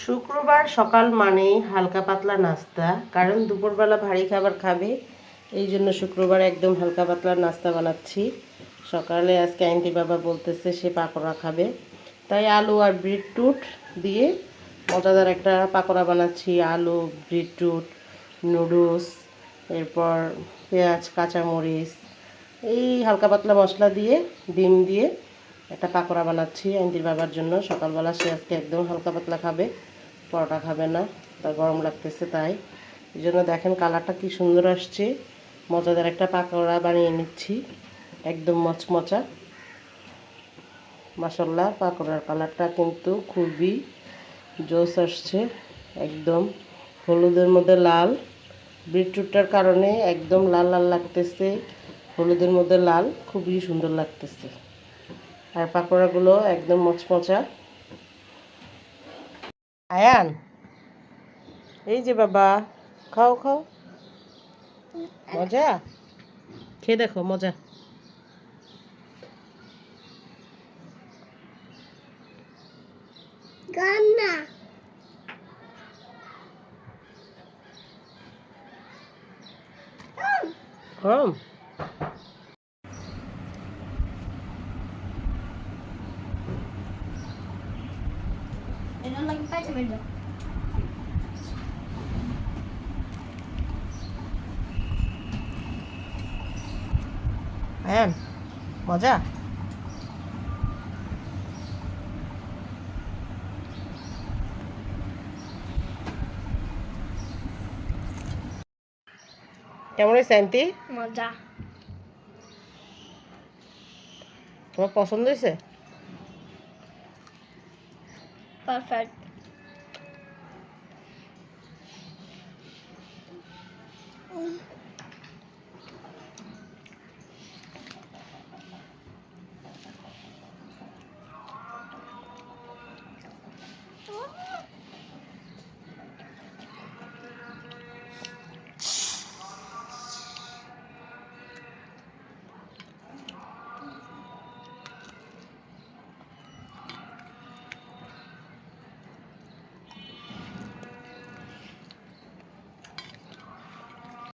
শুক্রবার সকাল মানেই হালকা পাতলা নাস্তা, কারণ দুপুরবেলা ভারী খাবার খাবে, এই জন্য শুক্রবার একদম হালকা পাতলা নাস্তা বানাচ্ছি। সকালে আজকে আইনটি বাবা বলতেছে সে পাকোড়া খাবে, তাই আলু আর বিটরুট দিয়ে মজাদার একটা পাকোড়া বানাচ্ছি। আলু, বিটরুট, নুডলস, এরপর পেঁয়াজ, কাঁচামরিচ, এই হালকা পাতলা মশলা দিয়ে ডিম দিয়ে একটা পাকোড়া বানাচ্ছি আইনটির বাবার জন্য। সকালবেলা সে আজকে একদম হালকা পাতলা খাবে, পরোটা খাবে না, তার গরম লাগতেছে, তাই এই জন্য দেখেন কালারটা কি সুন্দর আসছে। মজাদার একটা পাকোড়া বানিয়ে নিচ্ছি, একদম মচমচা। মাশাআল্লাহ, পাকোড়ার কালারটা কিন্তু খুবই জোস আসছে, একদম হলুদের মধ্যে লাল, বিটরুটটার কারণে একদম লাল লাল লাগতেছে, হলুদের মধ্যে লাল, খুবই সুন্দর লাগতেছে। আর পাকোড়াগুলো একদম মচমচা। আয়ান, এই যে বাবা, খাও খাও, মজা, খেয়ে দেখো মজা। গরম আয়ান, মজা। কেমন হয়েছে আন্টি? মজা। তোমার পছন্দ হয়েছে? পারফেক্ট।